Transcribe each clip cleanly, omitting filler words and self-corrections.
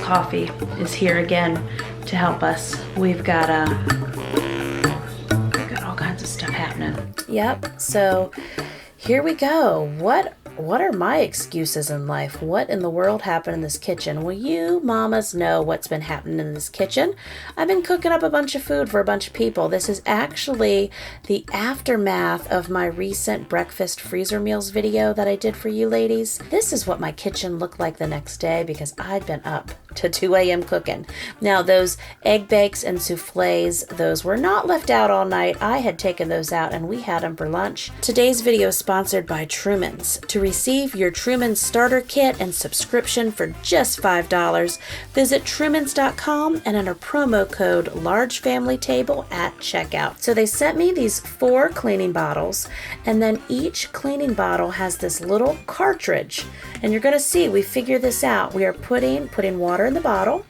coffee is here again to help us. We've got all kinds of stuff happening. Yep, so here we go. What are my excuses in life? What in the world happened in this kitchen? Well, you mamas know what's been happening in this kitchen. I've been cooking up a bunch of food for a bunch of people. This is actually the aftermath of my recent breakfast freezer meals video that I did for you ladies. This is what my kitchen looked like the next day because I'd been up to 2 a.m. cooking. Now, those egg bakes and souffles, those were not left out all night. I had taken those out and we had them for lunch. Today's video is sponsored by Truman's. To receive your Truman starter kit and subscription for just $5, visit Trumans.com and enter promo code LARGEFAMILYTABLE at checkout. So they sent me these 4 cleaning bottles, and then each cleaning bottle has this little cartridge. And you're going to see, we figure this out. We are putting water in the bottle,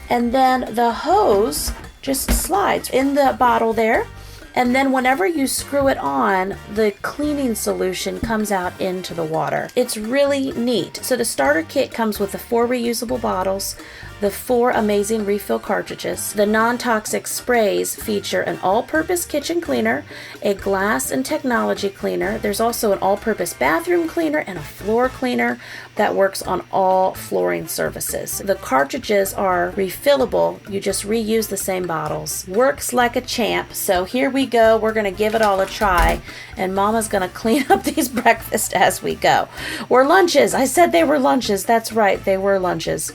and then the hose just slides in the bottle there. And then whenever you screw it on, the cleaning solution comes out into the water. It's really neat. So the starter kit comes with the 4 reusable bottles, the 4 amazing refill cartridges. The non-toxic sprays feature an all-purpose kitchen cleaner, a glass and technology cleaner. There's also an all-purpose bathroom cleaner and a floor cleaner that works on all flooring surfaces. The cartridges are refillable. You just reuse the same bottles. Works like a champ. So here we go. We're going to give it all a try, and Mama's going to clean up these breakfasts as we go. Or lunches. I said they were lunches. That's right. They were lunches.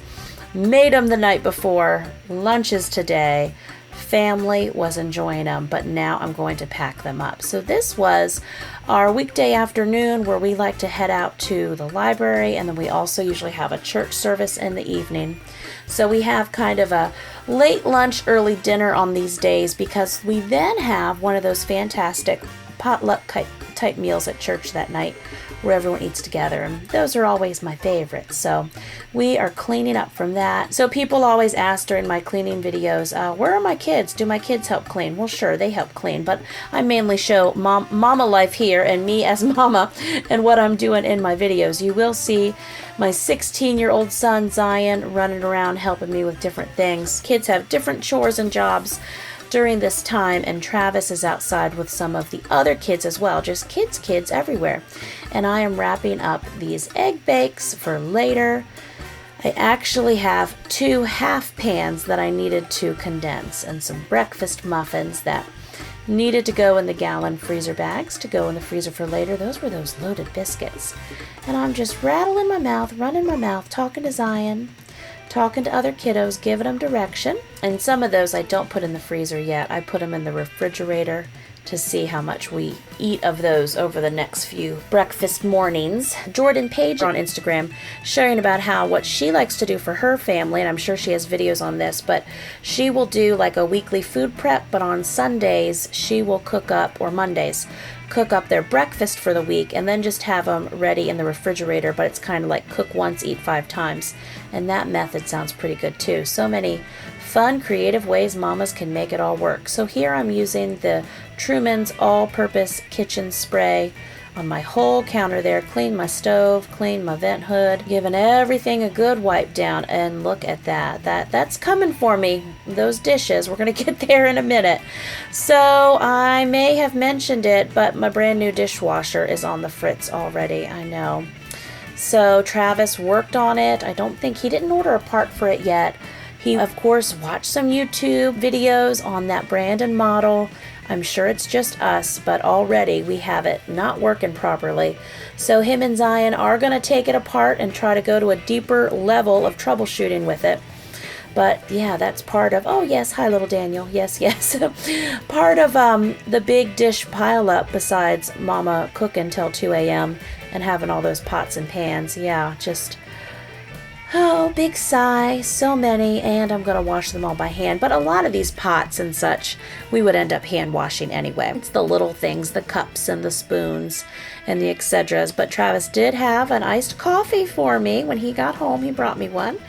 Made them the night before. Lunches today. Family was enjoying them, but now I'm going to pack them up. So this was our weekday afternoon where we like to head out to the library, and then we also usually have a church service in the evening. So we have kind of a late lunch, early dinner on these days because we then have one of those fantastic potluck type meals at church that night where everyone eats together, and those are always my favorites. So we are cleaning up from that. So people always ask during my cleaning videos, where are my kids? Do my kids help clean? Well, sure, they help clean, but I mainly show mama life here and me as mama and what I'm doing in my videos. You will see my 16-year-old son Zion running around helping me with different things. Kids have different chores and jobs during this time, and Travis is outside with some of the other kids as well, just kids everywhere. And I am wrapping up these egg bakes for later. I actually have 2 half pans that I needed to condense and some breakfast muffins that needed to go in the gallon freezer bags to go in the freezer for later. Those were those loaded biscuits. And I'm just rattling my mouth, running my mouth, talking to Zion, talking to other kiddos, giving them direction. And some of those I don't put in the freezer yet. I put them in the refrigerator to see how much we eat of those over the next few breakfast mornings. Jordan Page on Instagram sharing about what she likes to do for her family, and I'm sure she has videos on this, but she will do like a weekly food prep, but on Sundays she will cook up, or Mondays, cook up their breakfast for the week and then just have them ready in the refrigerator, but it's kind of like cook once, eat 5 times. And that method sounds pretty good too. So many fun, creative ways mamas can make it all work. So here I'm using the Truman's all-purpose kitchen spray on my whole counter there. Clean my stove, clean my vent hood, giving everything a good wipe down. And look at that. That's coming for me. Those dishes, we're going to get there in a minute. So I may have mentioned it, but my brand new dishwasher is on the fritz already. I know. So Travis worked on it. I don't think he didn't order a part for it yet. He, of course, watched some YouTube videos on that brand and model. I'm sure it's just us, but already we have it not working properly. So him and Zion are going to take it apart and try to go to a deeper level of troubleshooting with it. But yeah, that's part of, oh yes, hi little Daniel, yes, part of the big dish pile up besides Mama cooking till 2 a.m. and having all those pots and pans. Yeah, just, oh, big sigh, so many, and I'm going to wash them all by hand. But a lot of these pots and such, we would end up hand washing anyway. It's the little things, the cups and the spoons and the etceteras. But Travis did have an iced coffee for me when he got home. He brought me one.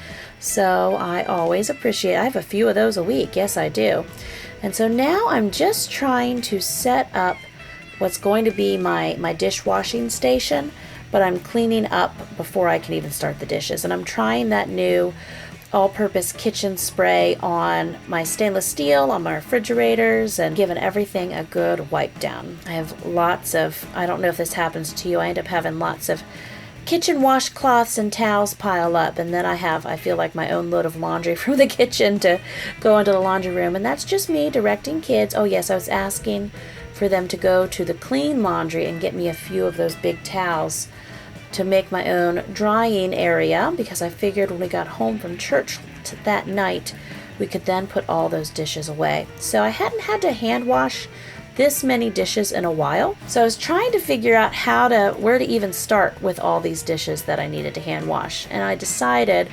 So I always appreciate it. I have a few of those a week. Yes, I do. And so now I'm just trying to set up what's going to be my dishwashing station, but I'm cleaning up before I can even start the dishes. And I'm trying that new all-purpose kitchen spray on my stainless steel, on my refrigerators, and giving everything a good wipe down. I have lots of, I don't know if this happens to you, I end up having lots of kitchen washcloths and towels pile up, and then I feel like my own load of laundry from the kitchen to go into the laundry room, and that's just me directing kids. Oh yes, I was asking for them to go to the clean laundry and get me a few of those big towels to make my own drying area, because I figured when we got home from church that night, we could then put all those dishes away. So I hadn't had to hand wash this many dishes in a while. So I was trying to figure out where to even start with all these dishes that I needed to hand wash. And I decided,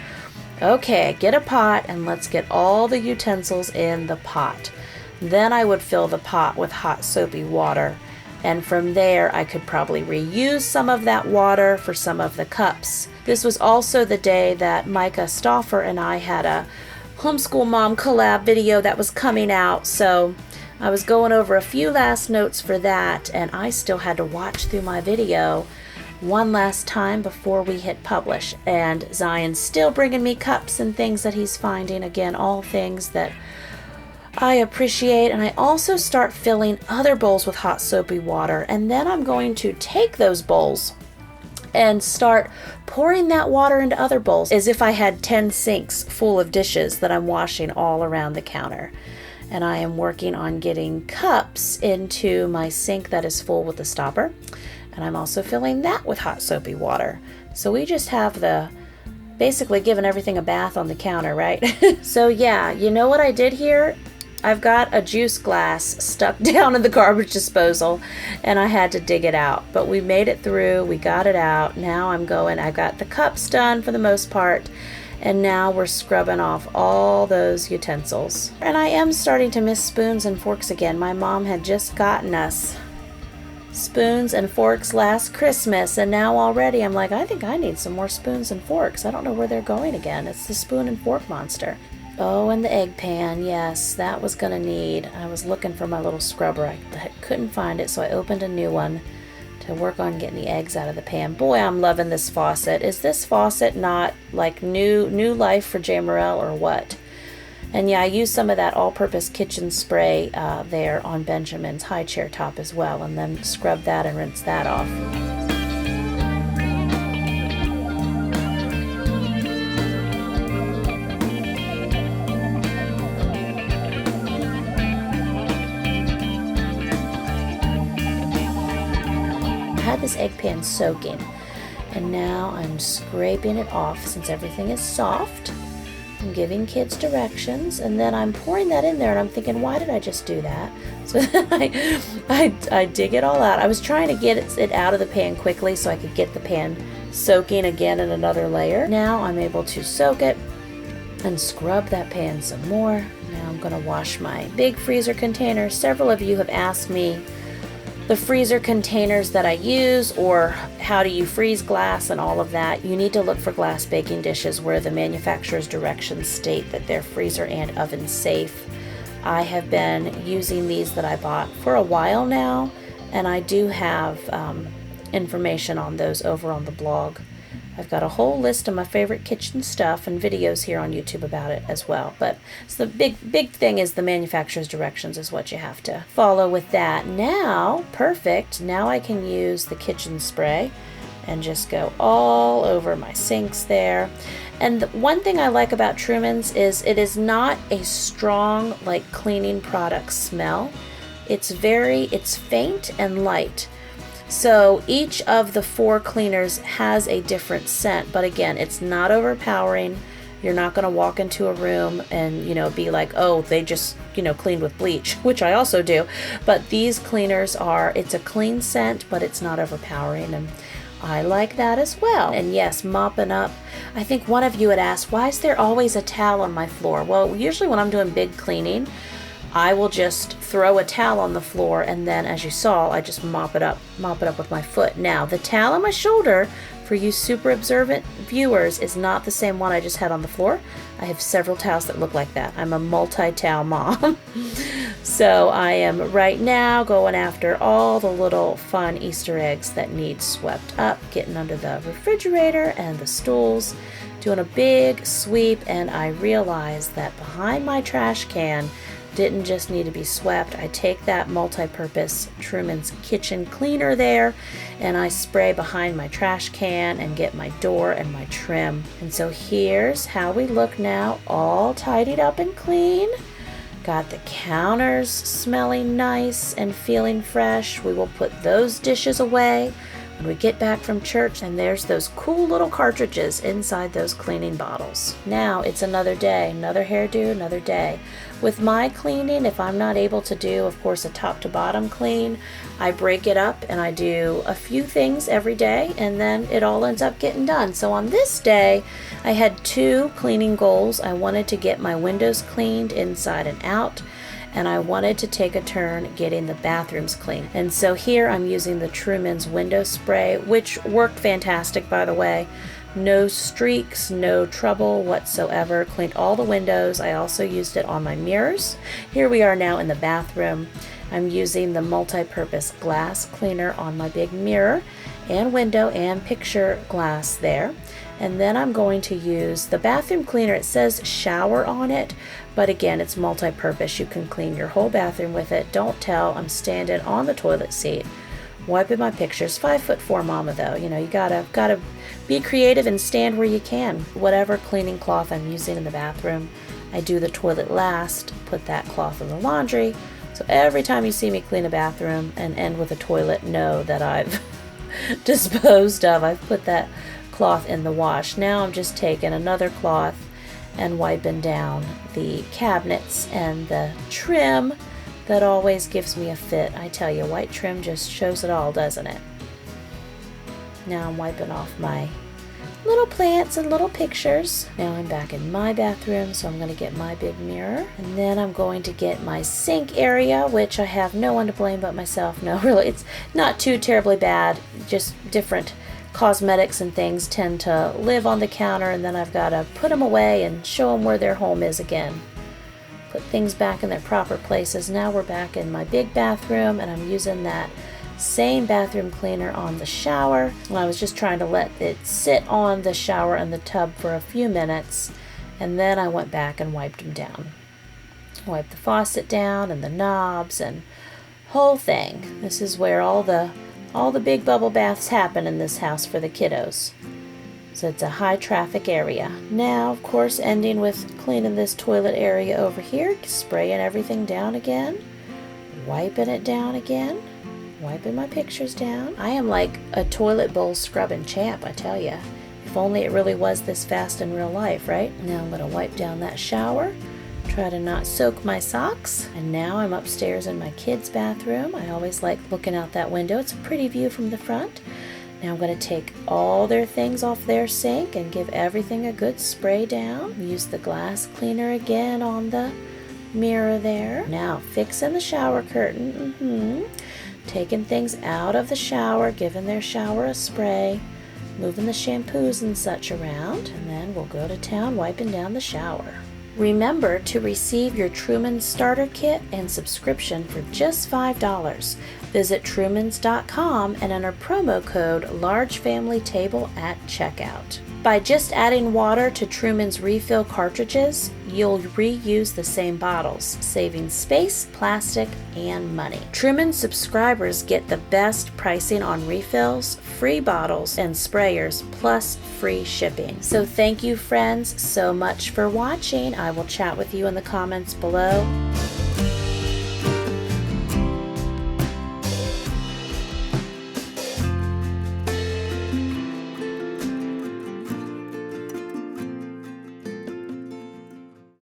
okay, get a pot and let's get all the utensils in the pot. Then I would fill the pot with hot soapy water. And from there, I could probably reuse some of that water for some of the cups. This was also the day that Micah Stauffer and I had a Homeschool Mom collab video that was coming out. So I was going over a few last notes for that, and I still had to watch through my video one last time before we hit publish. And Zion's still bringing me cups and things that he's finding. Again, all things that I appreciate. And I also start filling other bowls with hot soapy water, and then I'm going to take those bowls and start pouring that water into other bowls as if I had 10 sinks full of dishes that I'm washing all around the counter. And I am working on getting cups into my sink that is full with the stopper, and I'm also filling that with hot soapy water. So we just have basically giving everything a bath on the counter, right? So yeah, you know what I did here? I've got a juice glass stuck down in the garbage disposal, and I had to dig it out. But we made it through, we got it out. Now I got the cups done for the most part, and now we're scrubbing off all those utensils. And I am starting to miss spoons and forks again. My mom had just gotten us spoons and forks last Christmas, and now already I'm like, I think I need some more spoons and forks. I don't know where they're going again. It's the spoon and fork monster. Oh, and the egg pan. Yes, that was gonna need. I was looking for my little scrubber. I couldn't find it, so I opened a new one to work on getting the eggs out of the pan. Boy, I'm loving this faucet. Is this faucet not like new life for Jamerrill or what? And yeah, I used some of that all-purpose kitchen spray there on Benjamin's high chair top as well, and then scrub that and rinse that off. This egg pan soaking, and now I'm scraping it off since everything is soft. I'm giving kids directions, and then I'm pouring that in there, and I'm thinking, why did I just do that? So I dig it all out. I was trying to get it out of the pan quickly so I could get the pan soaking again in another layer. Now I'm able to soak it and scrub that pan some more. Now I'm going to wash my big freezer container. Several of you have asked me the freezer containers that I use, or how do you freeze glass and all of that. You need to look for glass baking dishes where the manufacturer's directions state that they're freezer and oven safe. I have been using these that I bought for a while now, and I do have information on those over on the blog. I've got a whole list of my favorite kitchen stuff and videos here on YouTube about it as well. But so the big thing is the manufacturer's directions is what you have to follow with that. Now, perfect. Now I can use the kitchen spray and just go all over my sinks there. And the one thing I like about Truman's is it is not a strong, like, cleaning product smell. It's faint and light. So each of the 4 cleaners has a different scent, but again, it's not overpowering. You're not going to walk into a room and, be like, oh, they just, cleaned with bleach, which I also do. But these cleaners it's a clean scent, but it's not overpowering, and I like that as well. And yes, mopping up. I think one of you had asked, why is there always a towel on my floor? Well, usually when I'm doing big cleaning, I will just throw a towel on the floor, and then, as you saw, I just mop it up with my foot. Now, the towel on my shoulder, for you super observant viewers, is not the same one I just had on the floor. I have several towels that look like that. I'm a multi-towel mom. So I am right now going after all the little fun Easter eggs that need swept up, getting under the refrigerator and the stools, doing a big sweep, and I realized that behind my trash can didn't just need to be swept. I take that multi-purpose Truman's kitchen cleaner there and I spray behind my trash can and get my door and my trim. And so here's how we look now, all tidied up and clean. Got the counters smelling nice and feeling fresh. We will put those dishes away when we get back from church, and there's those cool little cartridges inside those cleaning bottles. Now it's another day, another hairdo, another day. With my cleaning, if I'm not able to do, of course, a top to bottom clean, I break it up and I do a few things every day, and then it all ends up getting done. So on this day, I had 2 cleaning goals. I wanted to get my windows cleaned inside and out, and I wanted to take a turn getting the bathrooms clean. And so here I'm using the Truman's window spray, which worked fantastic, by the way. No streaks, no trouble whatsoever. Cleaned all the windows. I also used it on my mirrors. Here we are now in the bathroom. I'm using the multi-purpose glass cleaner on my big mirror and window and picture glass there. And then I'm going to use the bathroom cleaner. It says shower on it, but again, it's multi-purpose. You can clean your whole bathroom with it. Don't tell, I'm standing on the toilet seat, wiping my pictures. 5'4" mama though, you know, you gotta be creative and stand where you can. Whatever cleaning cloth I'm using in the bathroom, I do the toilet last, put that cloth in the laundry. So every time you see me clean a bathroom and end with a toilet, know that I've disposed of. I've put that cloth in the wash. Now I'm just taking another cloth and wiping down the cabinets and the trim that always gives me a fit. I tell you, white trim just shows it all, doesn't it? Now I'm wiping off my little plants and little pictures. Now I'm back in my bathroom, so I'm going to get my big mirror. And then I'm going to get my sink area, which I have no one to blame but myself. No, really, it's not too terribly bad. Just different cosmetics and things tend to live on the counter, and then I've got to put them away and show them where their home is again. Put things back in their proper places. Now we're back in my big bathroom, and I'm using that same bathroom cleaner on the shower. And I was just trying to let it sit on the shower and the tub for a few minutes, and then I went back and wiped them down. Wiped the faucet down and the knobs and whole thing. This is where all the big bubble baths happen in this house for the kiddos. So it's a high traffic area. Now, of course, ending with cleaning this toilet area over here, spraying everything down again, wiping it down again, wiping my pictures down. I am like a toilet bowl scrubbing champ, I tell you. If only it really was this fast in real life, right? Now I'm going to wipe down that shower, try to not soak my socks. And now I'm upstairs in my kids' bathroom. I always like looking out that window. It's a pretty view from the front. Now I'm going to take all their things off their sink and give everything a good spray down. Use the glass cleaner again on the mirror there. Now fixing the shower curtain. Taking things out of the shower, giving their shower a spray, moving the shampoos and such around, and then we'll go to town wiping down the shower. Remember to receive your Truman Starter Kit and subscription for just $5. Visit Trumans.com and enter promo code LARGEFamilyTable at checkout. By just adding water to Truman's refill cartridges, you'll reuse the same bottles, saving space, plastic, and money. Truman subscribers get the best pricing on refills, free bottles, and sprayers, plus free shipping. So thank you, friends, so much for watching. I will chat with you in the comments below.